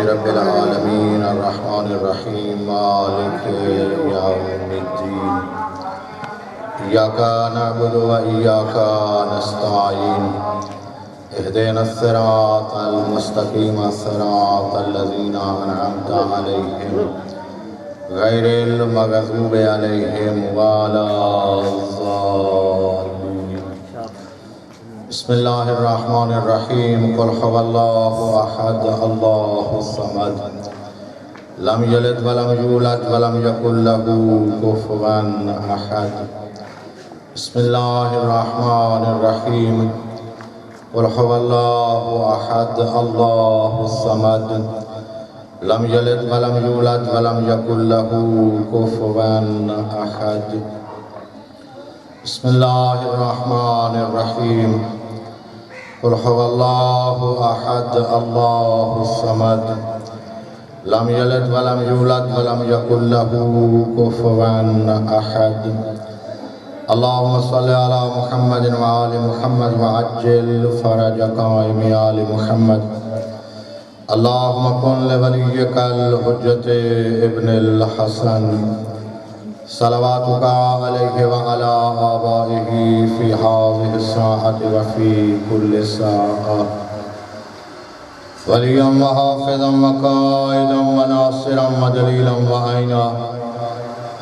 رب العالمین الرحمن الرحیم مالک یوم الدین ایاک نعبد و ایاک نستعین اہدنا الصراط المستقیم صراط الذین انعمت علیہم غیر المغضوب علیہم ولا الضالین بسم اللہ الرحمن الرحیم قل هو اللہ احد اللہ الصمد لم یلد ولم یولد ولم یکن له کفوا احد بسم اللہ الرحمن الرحیم قل هو اللہ احد اللہ الصمد لم یلد ولم یولد ولم یکن له کفوا احد بسم اللہ الرحمن الرحیم قل هو اللہ احد اللہ الصمد لم یلد ولم یولد ولم یکن له کفوا احد اللہم صلی علی محمد وآل محمد وعجل فرج قائم آل محمد اللہم کن لولیک الحجت ابن الحسن صلواتک علیہ وعلا آبائہ فی هذه الساعة وفی کل ساعة ولیا وحافظا وقائدا وناصرا ودلیلا وعینا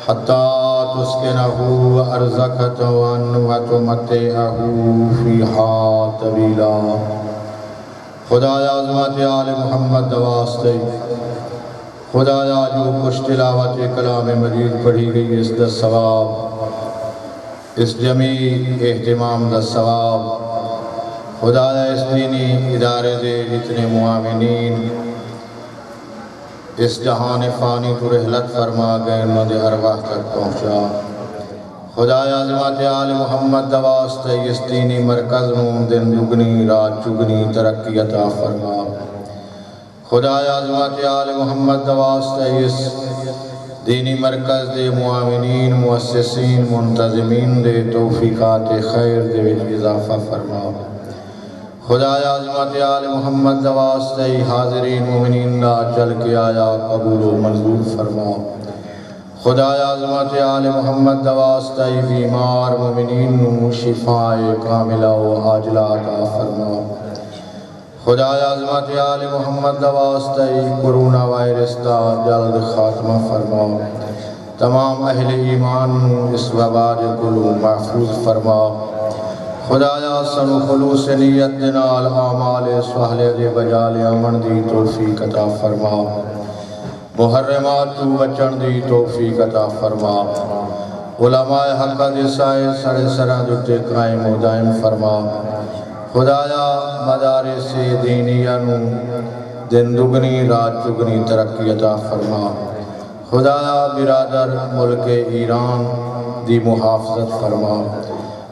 حتی تسکنہ ارزقت وتمتعہ فیہا طویلا خدایا عظمت آل محمد واسطے خدایا جو کچھ تلاوت کلام مجید پڑھی گئی اس دا ثواب اس جمعی اہتمام دا ثواب خدایا اس دینی ادارے دے جتنے معاونین اس جہان فانی تو رحلت فرما گئے انہوں دے ارواح تک پہنچا خدایا عظمت آل محمد واسطے اس دینی مرکز نوں دن دگنی رات چگنی ترقی عطا فرما خدایا عظمت آل محمد واسطے اس دینی مرکز دے معاونین مؤسسین منتظمین دے توفیقات خیر دے وچ اضافہ فرما خدایا عظمت آل محمد واسطے حاضرین مومنین دا چل کے آیا قبول و منظور فرما خدایا عظمت آل محمد واسطے بیمار مومنین نو شفاء کاملہ و عاجلہ عطا فرما خدایا عظمت آل محمد واسطے کرونا وائرس دا جلد خاتمہ فرما تمام اہل ایمان نو اس وبا دے کولوں محفوظ فرما خدایا سنو خلوص نیت نال اعمال صالحہ دے بجال عمل دی توفیق عطا فرما محرمات تو بچن دی توفیق عطا فرما علماء حق دے سائے سڑے سرہ دوتے قائم و دائم فرما خدایا مدارس دینیہ نو دن دگنی رات چگنی ترقی عطا فرما خدایا برادر ملک ایران دی محافظت فرما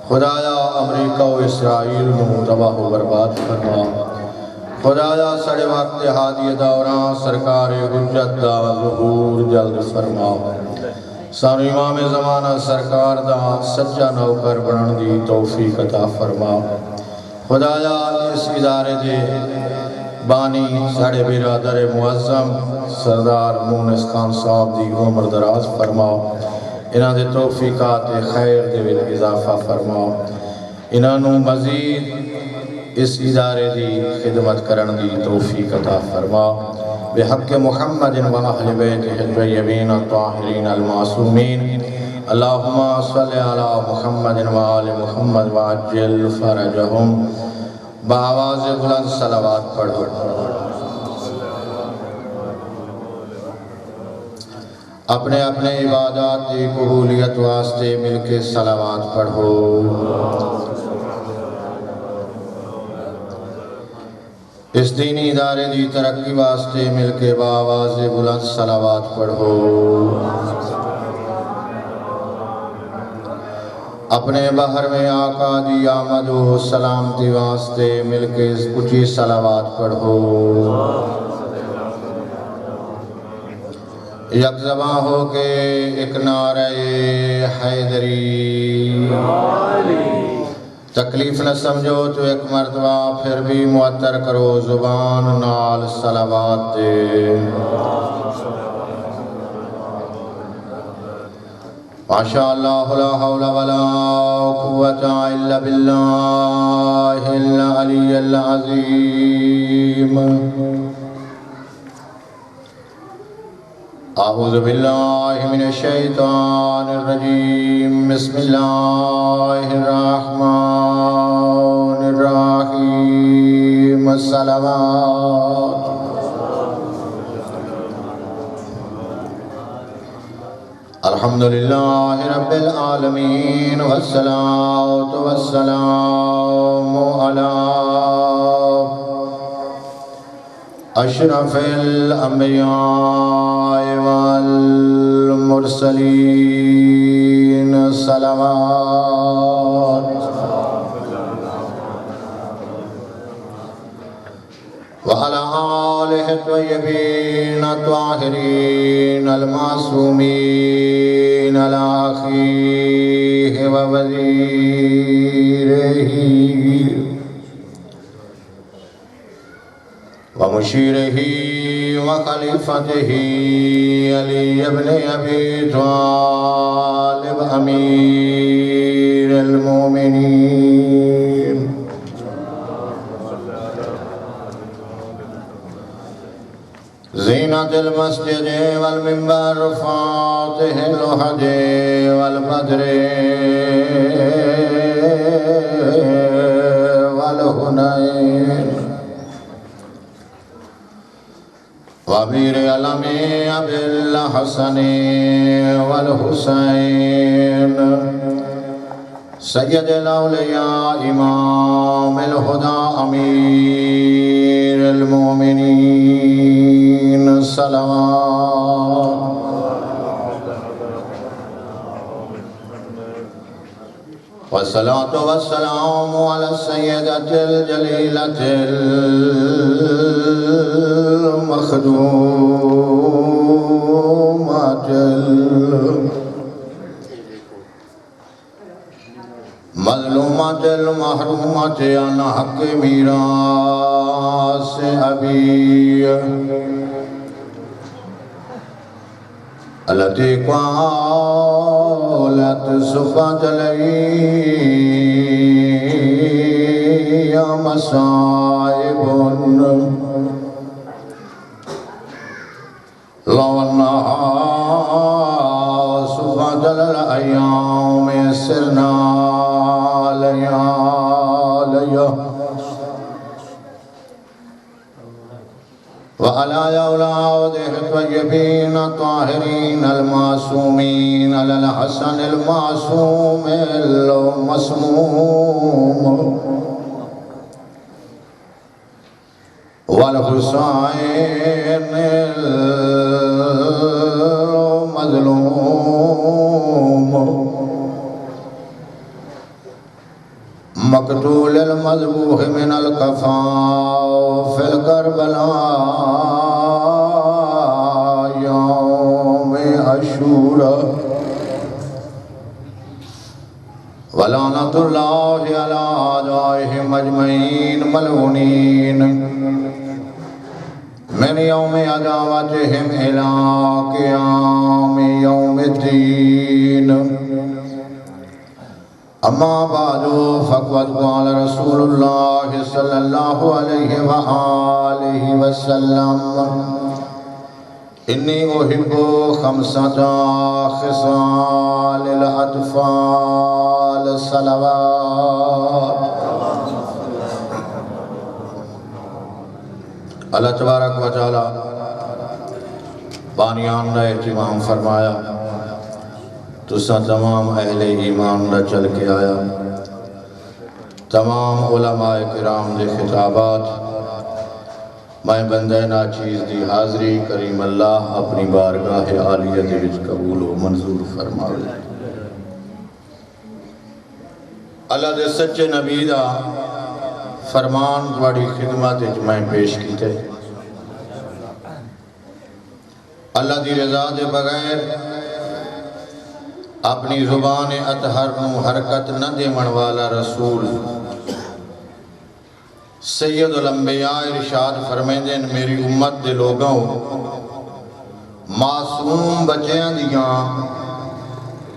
خدایا امریکہ و اسرائیل نو تباہ و برباد فرما خدایا سڑے وقت ہادی دوران سرکار حجت دا ظہور جلد فرما سانو امام زمانہ سرکار دا سچا نوکر بنن دی توفیق عطا فرما خدایا اس ادارے دے بانی سڑے برادر معظم سردار مونس خان صاحب دی عمر دراز فرما انہاں دے توفیقات خیر دے وچ اضافہ فرما انہاں نو مزید اس ادارے دی خدمت کرن دی توفیق عطا فرما بحق محمد و اہل بیتہ الطیبین الطاہرین المعصومین اللہم صلی علی محمد و آل محمد وعجل فرجہم بآواز بلند صلوات پڑھو اپنے اپنے عبادات دی قبولیت واسطے مل کے صلوات پڑھو اس دینی ادارے دی ترقی واسطے مل کے بآواز بلند صلوات پڑھو اپنے بحر میں آقا دی آمد و سلامتی واسطے مل کے اچھی صلوات پڑھو یک زباں ہو کے ایک نعرہ حیدری تکلیف نہ سمجھو تو ایک مرتبہ پھر بھی معطر کرو زبان نال صلوات دے ماشاءاللہ لا حول ولا قوة الا باللہ العلی العظیم اعوذ باللہ من الشیطان الرجیم بسم اللہ الرحمن الرحیم الصلوات الحمدللہ رب العالمین والصلاة والسلام علی اشرف الانبیاء والمرسلین صلوات وعلى آلہ الطیبین الطاہرین المعصومین علی اخیہ ووزیرہ ومشیرہ وخلیفتہ علی ابن ابی طالب امیر المومنین زینت المسجد والمنبر فاتح الحج والبدر والحنین وامیر علم ابی الحسن والحسین سید الاولیاء امام الہدى امیر المومنین صلوات والصلاة والسلام على السيدة الجليلة المخدومة مظلومة المحرومة عن حق میراث أبي التي قالت صفات لي مصائب لو أنها صفات الأيام سرنا ليالي وعلى أولاده الطيبين الطاهرين المعصومين على الحسن المعصوم المسموم والحسين المظلوم مقتول المذبوح من الكفاف في الكربلاء يوم عاشوراء ولعنة الله على أعدائهم أجمعين ملعونين من يوم عداوتهم إلى قيام يوم الدين اما بعد فقد قال رسول الله صلى الله عليه وآله وسلم انی احب خمسة خصال الاطفال صلوات اللہ تبارک و تعالی بانیان نے اہتمام فرمایا تسا تمام اہل ایمان نہ چل کے آیا تمام علماء کرام دے خطابات میں بندہ ناچیز دی حاضری کریم اللہ اپنی بارگاہ عالیت وچ قبول و منظور فرماوے اللہ دے سچے نبی دا فرمان بڑی خدمت وچ میں پیش کیتے اللہ دی رضا دے بغیر اپنی زبان اطہر نو حرکت نہ دیون والا رسول سید الانبیاء ارشاد فرمیندے میری امت دے لوگوں معصوم بچیاں دیاں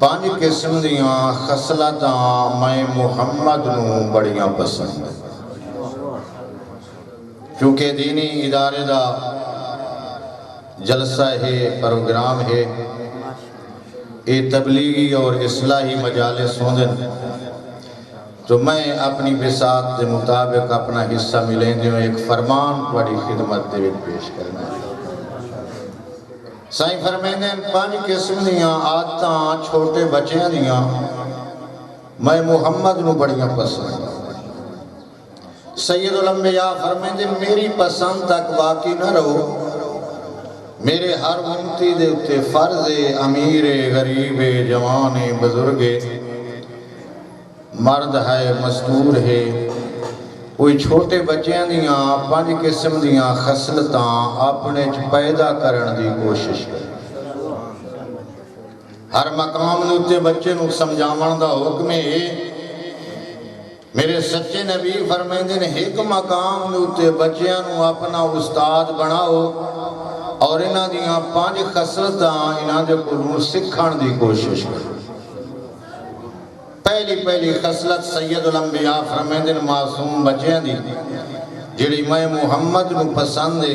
5 قسم دیاں خصلتاں میں محمد نو بڑیاں پسند چونکہ دینی ادارے دا جلسہ ہے پروگرام ہے یہ تبلیغی اور اصلاحی مجالس ہوندن تو میں اپنی بساط دے مطابق اپنا حصہ ملیں دیوں ایک فرمان بڑی خدمت دے پیش کرنا ہے سائیں فرمیندے 5 قسم دیاں آدتاں چھوٹے بچیاں دیاں میں محمد نو بڑیاں پسند سید الانبیاء فرمیندے میری پسند تک باقی نہ رہو میرے ہر امتی دے اتے فرض امیر غریب جوان بزرگ مرد ہے مستور ہے کوئی چھوٹے بچیاں دیاں 5 قسم دیاں خصلتاں اپنے پیدا کرن دی کوشش کریں ہر مقام دے اتے بچے نو سمجھاون دا حکم ہے میرے سچے نبی فرمیندے نے ایک مقام دے اتے بچیاں نو اپنا استاد بناؤ اور انہاں دیاں 5 خصلتاں انہاں دے کولوں سکھان دی کوشش کرو پہلی خصلت سید الانبیاء فرمیندے معصوم بچیاں دی جڑی میں محمد نو پسند ہے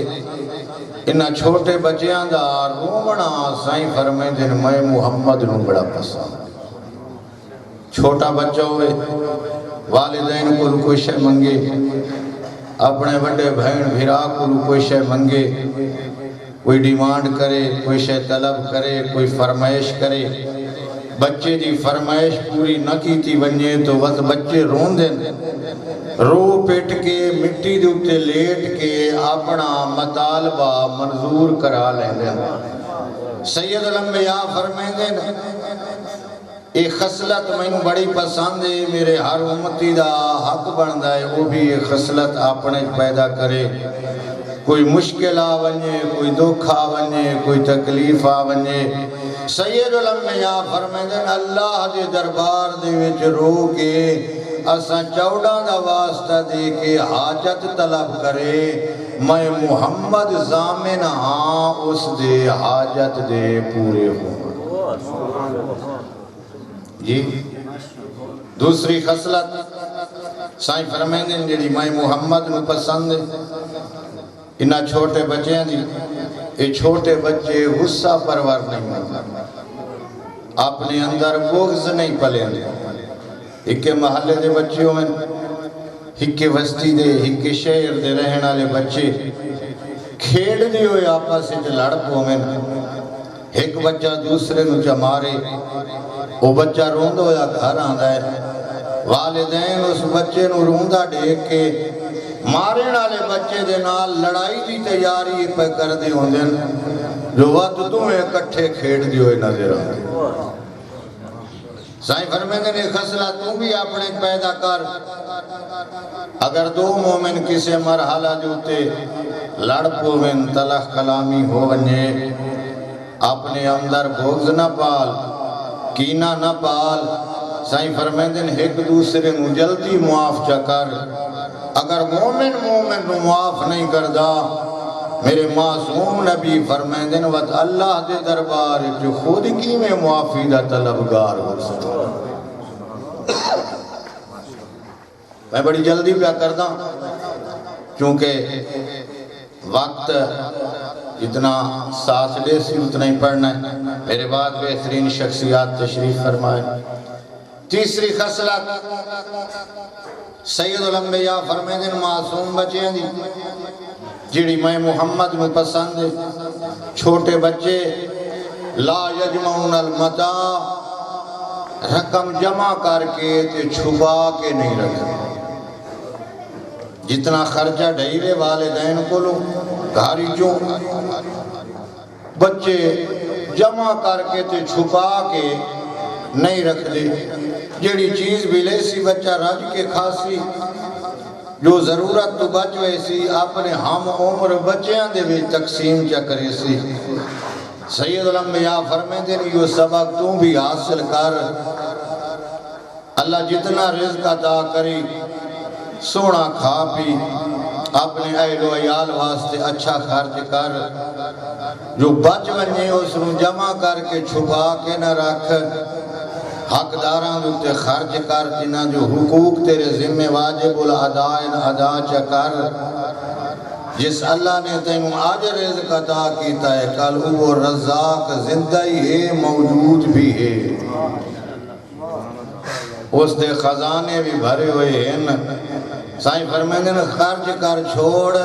انہاں چھوٹے بچیاں دا رومنا سائیں فرمیندے میں محمد نو بڑا پسند چھوٹا بچہ ہوئے والدین کو کوئی شے منگے اپنے بڑے بہن بھرا کو کوئی شے منگے کوئی ڈیمانڈ کرے کوئی شے طلب کرے کوئی فرمائش کرے بچے دی فرمائش پوری نہ کیتی ونجے تو بس بچے رون دیں رو پیٹ کے مٹی دے اتے لیٹ کے اپنا مطالبہ منظور کرا لیں دیں سید الانبیاء فرمائیں دیں ایک خصلت میں بڑی پسند ہے میرے ہر امتی دا حق بندہ ہے وہ بھی ایک خصلت اپنے پیدا کرے کوئی مشکل آونجے کوئی دکھ آونجے کوئی تکلیف آونجے سید الانبیاء فرمیندے اللہ دے دربار دے وچ رو کے اساں چوڑا دا واسطہ دے کے حاجت طلب کرے میں محمد ضامن ہاں اس دے حاجت دے پورے ہوں جی دوسری خصلت سائیں فرمیندے جڑی میں محمد نو پسند ہے انہاں چھوٹے بچیاں دی یہ چھوٹے بچے غصہ پرور نہیں ہوتا اپنے اندر بغض نہیں پلیں دے ایک محلے دے بچے ہوئے ایک وستی دے ایک شہر دے رہن والے بچے کھیڑ دی ہوئے آپس سے لڑ پویں ایک بچہ دوسرے نو چمارے وہ بچہ روند ہویا گھر آندا ہے والدین اس بچے نو روندا دیکھ کے مارے نالے بچے دے نال لڑائی دی تیاری پہ کر دی ہوں دن جو وقت تمہیں کٹھے کھیڑ دی ہوئے نظر آتے سائیں فرمیندے نے خصلہ تم بھی اپنے پیدا کر اگر 2 مومن کسے مرحلہ جوتے لڑ پوین تلخ کلامی ہو ونجے اپنے اندر بغض نہ پال کینہ نہ پال سائیں فرمیندے نے ایک دوسرے نو جلدی معاف چکر اگر مومن نو معاف نہیں کردا میرے معصوم نبی فرمیندے نے وقت اللہ دے دربار جو خود کی میں معافی دا طلبگار ہو سکتا میں بڑی جلدی پہ کردا چونکہ وقت جتنا ساتھ لے سی اتنا ہی پڑھنا ہے میرے بعد بہترین شخصیات تشریف فرمائے تیسری خصلت سید الانبیاء فرمیندے معصوم بچے دی جڑی میں محمد میں پسند ہے چھوٹے بچے لا یجمعون المتاع رقم جمع کر کے تے چھپا کے نہیں رکھتے جتنا خرچہ ڈھیرے والدین کو لو گھاری چوں بچے جمع کر کے تے چھپا کے نہیں رکھ دے جڑی چیز بھی لے سی بچہ رج کے کھاسی جو ضرورت تو بچ وے سی اپنے ہم عمر بچیاں دے بھی تقسیم چا کرے سی سید الانبیاء فرمائتے ہیں یہ سبق تم بھی حاصل کر، اللہ جتنا رزق عطا کری سونا کھا پی، اپنے اہل و عیال واسطے اچھا خرچ کر، جو بچ بنے اس ਨੂੰ جمع کر کے چھپا کے نہ رکھ، حقداراں تے خرچ کر، جنہاں جو حقوق تیرے ذمہ واجب الادائن ادا کر۔ جس اللہ نے تینوں آج رزق عطا کیتا ہے کل وہ رزاق زندہ ہی ہے، موجود بھی ہے، اس دے خزانے بھی بھرے ہوئے ہیں۔ سائیں فرمائیں نے خرچ کر چھوڑ،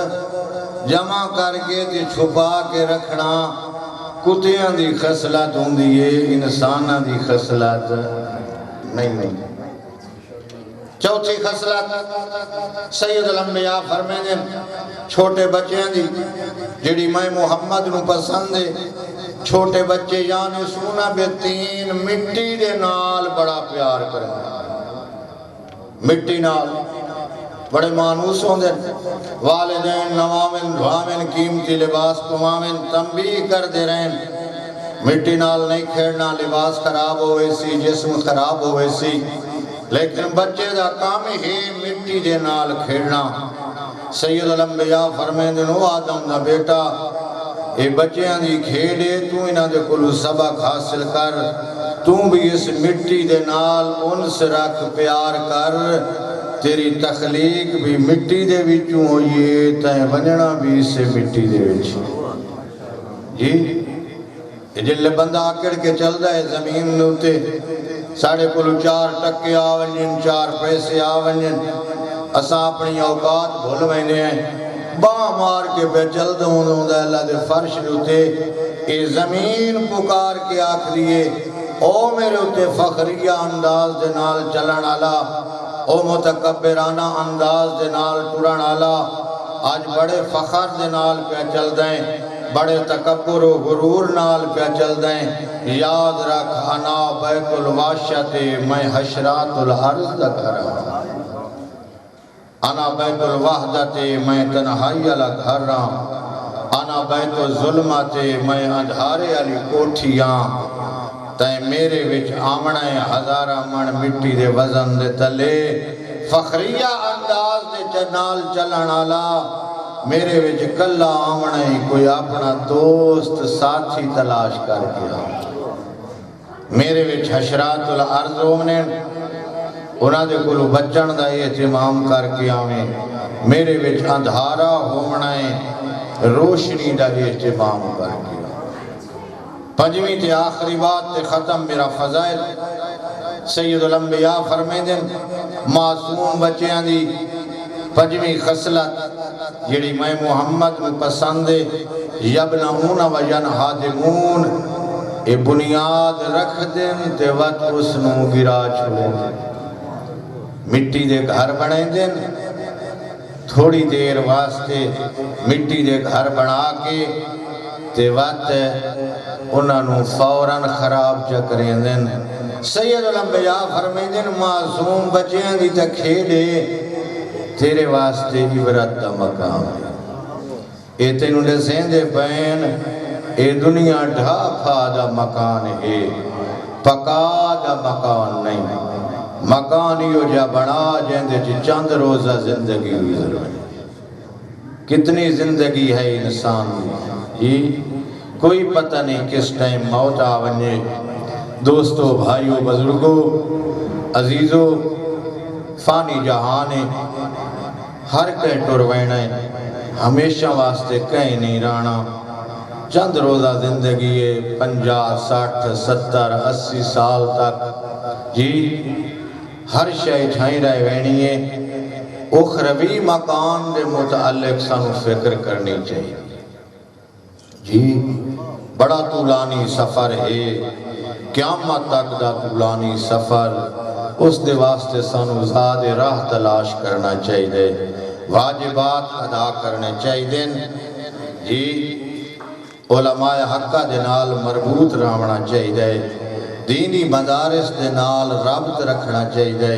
جمع کر کے تے چھپا کے رکھنا کتیاں دی خصلت ہوندی ہے، انساناں دی خصلت نہیں۔ چوتھی خصلت سید الانبیاء فرمائیں چھوٹے بچیاں دی جڑی میں محمد نو پسند ہے، چھوٹے بچے یعنی سونا بیتین مٹی دے نال بڑا پیار کریں، مٹی نال بڑے مانوس ہوں دے، والدین نوامن دھوامن قیمتی لباس کمامن تنبیہ کر دے رہے ہیں، مٹی نال نہیں کھیڑنا، لباس خراب ہوئے سی، جسم خراب ہوئے سی، لیکن بچے دا کام ہی مٹی دے نال کھیڑنا۔ سید الانبیاء فرمائیں نو آدم دا بیٹا اے بچیاں دی کھیڑے، تو انہاں دے کلو سبق حاصل کر، تو بھی اس مٹی دے نال انس رکھ پیار کر، تیری تخلیق بھی مٹی دے وچوں ہوئیے، تائیں بننا بھی اس سے مٹی دے وچوں۔ جی جلے بندہ آکڑ کے چل رہا ہے زمین نوتے، ساڑھے کلو 4 ٹکے آونجن، 4 پیسے آونجن، اساں اپنی اوقات بھول وینے ہیں، باں مار کے پہ چل دوں دا اللہ دے فرش نوتے، اے زمین پکار کے آکھ دیئے، او میرے ہوتے فخریہ انداز دے نال چلن آلا، او متکبرانہ انداز دے نال ٹرن آلا، آج بڑے فخر دے نال پہ چل دیں، بڑے تکبر و غرور نال پہ چل دیں، یاد رکھ انا بیت الواشت میں حشرات الارض دا کرا، انا بیت الوحدت میں تنہائی علا گھرا، انا بیت الظلمت میں اندھارے علی کوٹھیاں، تائیں میرے وچ آمنائے ہزارہ من مٹی دے وزن دے تلے، فخریہ انداز دے چنال چلن آلا، میرے وچ کلا آمنائے کوئی اپنا دوست ساتھی تلاش کر گیا، میرے وچ حشرات الارض ہومنے انہاں دے کلو بچن دا اہتمام کر کے آویں، میرے وچ اندھارا ہومنائے روشنی دا اہتمام کر کے آویں۔ پنجویں تے آخری بات تے ختم میرا فضائل، سید الانبیاء فرمائیں دیں معصوم بچیاں دی پنجویں خصلت جڑی میں محمد میں پسند ہے، یبنہون و ینہادمون، اے بنیاد رکھ دیں تے وقت اس نو گرا چھوڑیں دیں، مٹی دے گھر بنائیں دیں، تھوڑی دیر واسطے مٹی دے گھر بنا کے تے وقت انہاں نو فوراً خراب چکریں دیں۔ سید الانبیاء فرمائیں دیں معصوم بچیاں دی تے کھیڑے تیرے واسطے عبرت دا مقام ہے، اے تینوں نے سیندے پین، اے دنیا ڈھا پھا دا مکان ہے، پکا دا مکان نہیں، مکان یو جا بڑا جیندے چند روزہ زندگی ہوئی ضرور، کتنی زندگی ہے انسان کی، کوئی پتہ نہیں کس ٹائم موت آونجے۔ دوستو، بھائیو، بزرگو، عزیزو، فانی جہانے ہر کہیں ٹروینے ہمیشہ واسطے کہیں نہیں رانا، چند روزہ زندگی ہے، 50 60 70 80 سال تک، جی ہر شے چھائیں رہے وینی ہے، اخروی مکان دے متعلق سانو فکر کرنی چاہیے، جی بڑا طولانی سفر ہے، قیامت تک دا طولانی سفر، اس دے واسطے سانو زاد راہ تلاش کرنا چاہیے، واجبات ادا کرنے چاہیے، جی علماء حقہ دے نال مربوط رہنا چاہیے، دینی مدارس دے نال رابط رکھنا چاہیے،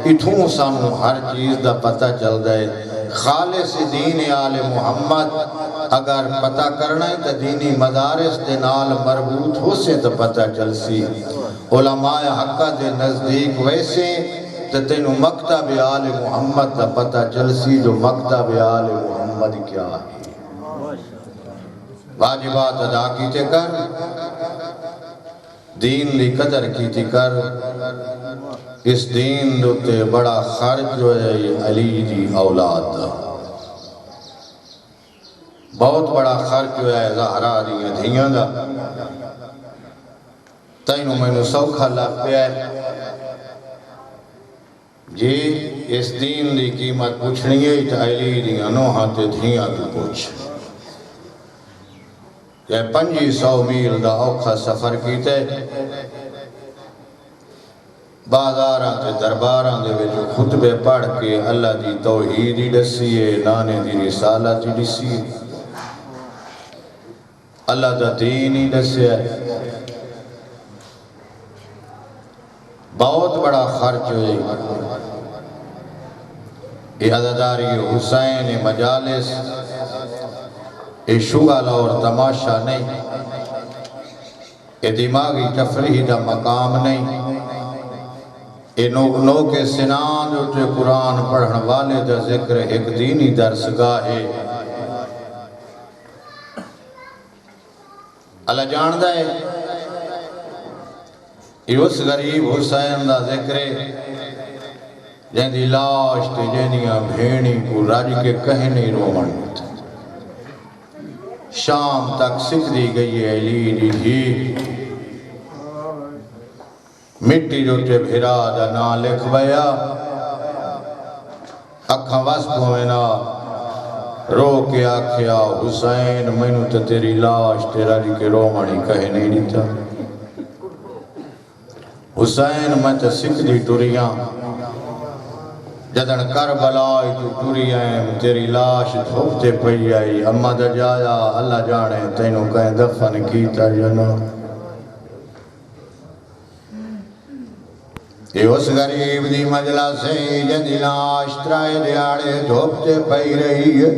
اتھوں سانو ہر چیز دا پتہ چل دے، خالص دین آل محمد اگر پتہ کرنا ہے تو دینی مدارس دے نال مربوط ہو سے تو پتہ چل سی علماء حقہ دے نزدیک ویسے تو تینو مکتب آل محمد دا پتہ چل سی جو مکتب آل محمد کیا ہے واجبات ادا کیتے کر دین دی قدر کیتی کر اس دین دوتے بڑا خرچ جو ہے علی دی اولاد بہت بڑا خرچ جو ہے زہرا دی دھیاں دا تینو میں سوکھا لگ پہ ہے جی اس دین دی قیمت پوچھنی ہے تو علی دی انوہاں تے دھیاں تو پوچھ یہ 500 میل دا اوکھا سفر کیتے بازاراں تے درباراں دے وچ خطبے پڑھ کے اللہ دی توحید ہی دسیے نانے دی رسالت ہی دسیے اللہ دا دین ہی دسیا بہت بڑا خرچ ہوئی یہ عزاداری حسین مجالس یہ شغل اور تماشا نہیں یہ دماغی تفریح دا مقام نہیں یہ نو کے سنان جو قرآن پڑھن والے دا ذکر ایک دینی درسگاہ ہے اللہ جاندہ ہے یہ اس غریب حسین دا ذکر ہے جن دی لاش تے جنیاں بھینی کو راج کے کہنے رومن شام تک سکھ دی گئی ہے علی دی ہی مٹی جو تے بھیرا دا نا لکھ بیا اکھاں وسط ہوئے نا رو کے آکھیا حسین مینو تے تیری لاش تیرا جی کے رومانی کہے نہیں دیتا حسین میں تے سکھ دی ٹوریاں جدن کربلائی تو ٹوریاں تیری لاش دھوپتے پئی آئی اما دا جایا اللہ جانے تینوں کہیں دفن کیتا جنا یہ اس غریب دی مجلہ سے جدی لاش ترائے دیاڑے دھوپتے پئی رہی ہے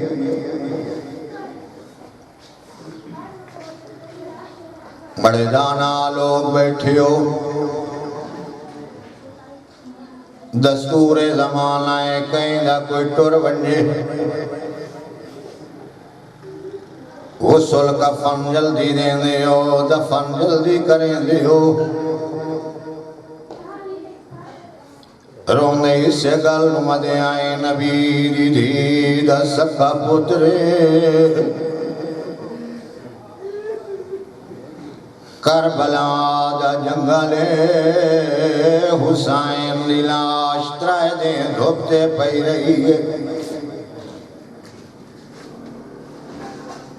بڑے دانا لوگ بیٹھے ہو دستور زمانہ ہے کہیں دا کوئی ٹر بنجے غسل کفن جلدی دیں دے ہو دفن جلدی کریں دے ہو رونے اس سے گل مدے آئے نبی دی دی دا سکا پترے کربلا دا جنگلے حسین دی لاش ترائے دیں دھوپتے پئی رہی ہے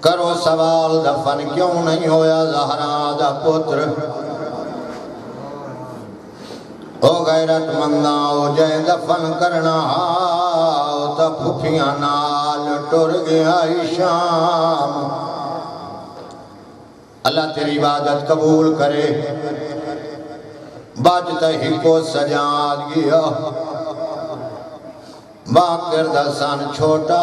کرو سوال دفن کیوں نہیں ہویا زہرا دا پتر او غیرت مندہ او جائے دفن کرنا او تا پھپیاں نال ٹر گیا شام اللہ تیری عبادت قبول کرے باجتا ہی کو سجاد گیا باقر دسان چھوٹا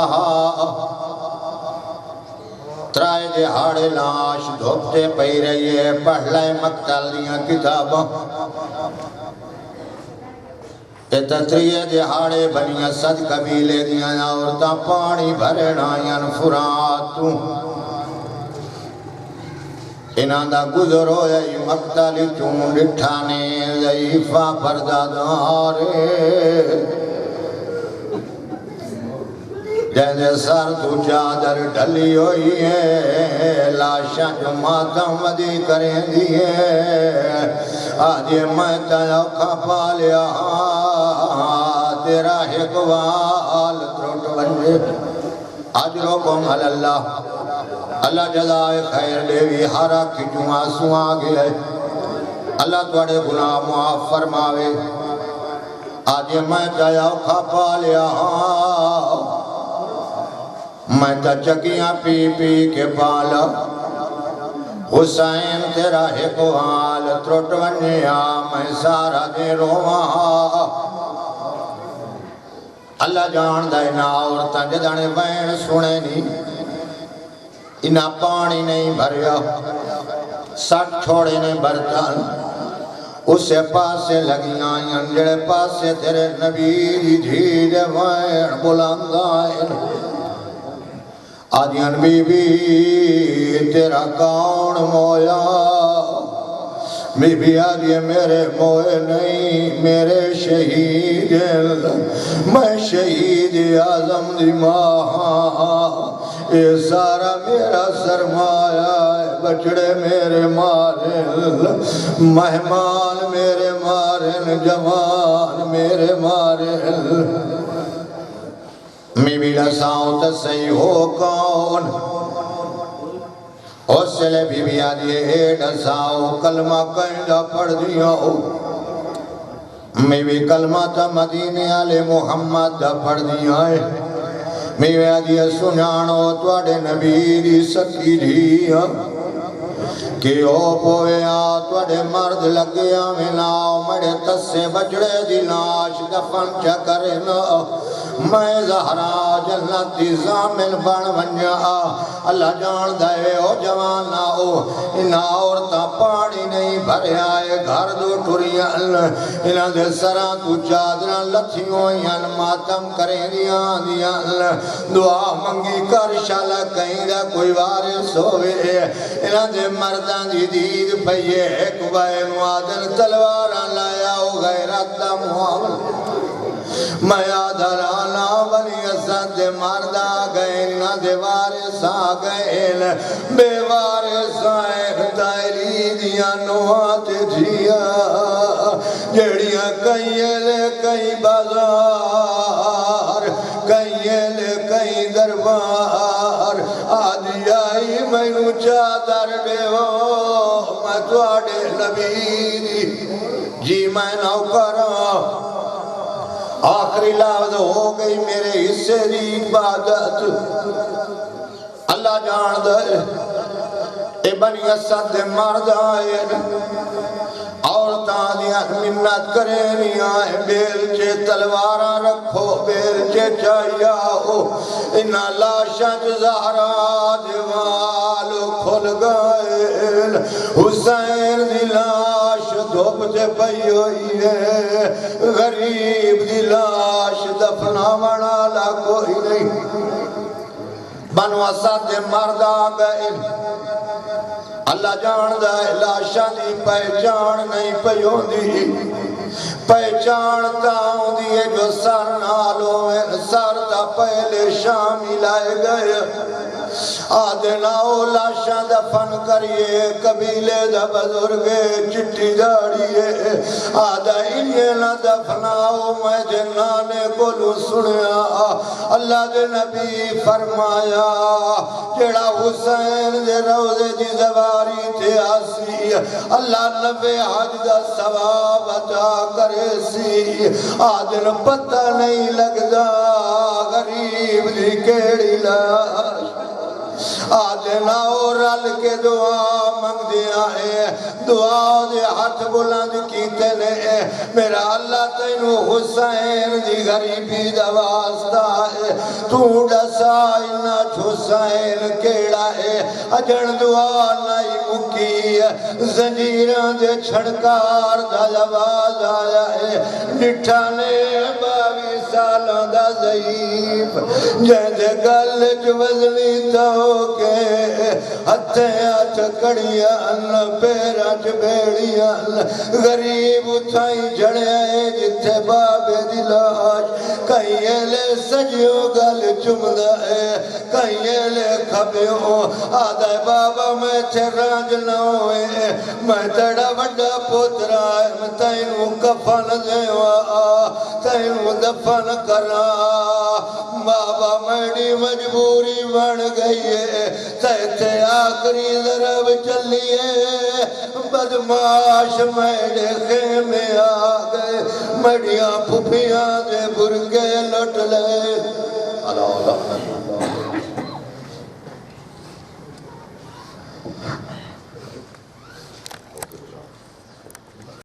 ترائے دہاڑے لاش دھوپتے پئی رہی ہے پڑھ لائے مقتل دیاں کتاباں تتریے دہاڑے بنیاں صد قبیلے دیاں عورتاں پانی بھرنا یا فراتوں انہاں دا گزر ہویا ہی مقتلی چون ڈٹھانے ضعیفہ پردادارے جیسے سر تو چادر ڈھلی ہوئی ہے لاشاں جو ماتم ودی کریں دیئے آج یہ میں تیو کھپا لیا تیرا حقوال تروٹ بنجے اجرکم اللہ اللہ جزائے خیر دیوی ہارا کی جمعہ سوا گئے اللہ توڑے گناہ معاف فرماوے آج میں تیو کھپا لیا میں تا چکیاں پی پی کے پالا حسین تیرا حقوال تروٹ ونیا میں سارا دے رواں اللہ جان دے نا عورتاں جدانے وین سنے نہیں انہا پانی نہیں بھریا سٹ چھوڑے نے برتن اسے پاسے لگی آئین جڑے پاسے تیرے نبی دی دھی دے وین بلند آئین آدین بی بی تیرا کون مویا بی بی آدھی میرے موئے نہیں میرے شہید میں شہید اعظم دی ماں یہ سارا میرا سرمایہ ہے بچڑے میرے مارن مہمان میرے مارن جوان میرے مارن میں بھی لساؤں تسئی ہو کون اس لئے بی بی آدھی ایڈ ساؤ کلمہ کہنجا پڑھ دیا ہو میں بھی کلمہ تا مدینے آلے محمد دا پڑھ دیا ہے میں بھی آدھی سنانو توڑے نبی دی سکی دیا کہ او پویا توڑے مرد لگیا میں ناؤ مڑے تسے بچڑے دی لاش دفن چا کرنا میں زہرا جنتی زامن بن ونجا اللہ جان دے او جوانا او انہا عورتاں پانی نہیں بھرے آئے گھر دو ٹوریاں انہا دے سران تو چادران لتھیوں یان ماتم کریں دیاں دعا منگی کر شالا کہیں دا کوئی وارث ہوئے انہا دے مردان دی دید پہیے ایک بائے معادن تلواران لایا ہو غیرت دا محاول میں آدھرانا بنی اسد مردہ گئے نہ دے وارث آگئے بے وارث آئے دائری دیا نوات جیا جڑیاں کہیں لے کہیں بازار کہیں لے کہیں دربار آدھی آئی میں نو چادر دے ہو میں توڑے نبی جی میں نو کرا آخری لفظ ہو گئی میرے حصے دی عبادت اللہ جان دے اے بنی اسد مرد آئے عورتاں دیاں منت کرے نہیں آئے بیل چے تلواراں رکھو بیل چے چاہیا ہو انہا لاشاں زہرا دیوال کھل گئے حسین دی لاش دھوپ تے پئی ہوئی ہے غریب دی لاش دفنا بنا کوئی نہیں بنو اسد مرد آگئے اللہ جان دے لاشاں دی پہچان نہیں پیوں دی پہچان تاؤں دیئے جو سر نالوں میں سر تا پہلے شامی لائے گئے آدھناؤ لاشاں دفن کریے قبیلے دا بزرگے چٹی داڑیے آدھا انہیں نہ دفناؤ میں جنانے کو لو سنیا اللہ دے نبی فرمایا جڑا حسین دے روزے دی زواری تھے آسی اللہ نبی حج دا ثواب عطا کرے سی آدھن پتہ نہیں لگدا غریب دی کیڑی لاش آدھنا اور رل کے دعا مانگ دیا ہے دعا دے ہاتھ بلند کیتے نے میرا اللہ تینو حسین دی غریبی دا واسطہ ہے تو ڈسا انہا حسین کیڑا ہے اجن دعا نہیں مکی زنجیران دے چھڑکار دا جواز آیا ہے نٹھانے 22 سالوں دا ضعیف جہدے گل وزنی تو کے ہتھے ہاتھ کڑیاں پیرا چبیڑیاں غریب اتھائی جڑے آئے جتھے بابے دی لاش کہیں لے سجیوں گل چمدہ ہے کہیں لے کھبیوں آدھے بابا میں تھے رانج نہ ہوئے میں تیڑا بڑا پوترا ہے میں تینوں کفن دیوا تینوں دفن کرا بابا میری مجبوری بن گئی ہے تیتے آخری ضرب چلیے بدماش میرے خیمے آگئے مڑیاں پھپیاں دے برگے لٹ لے اللہ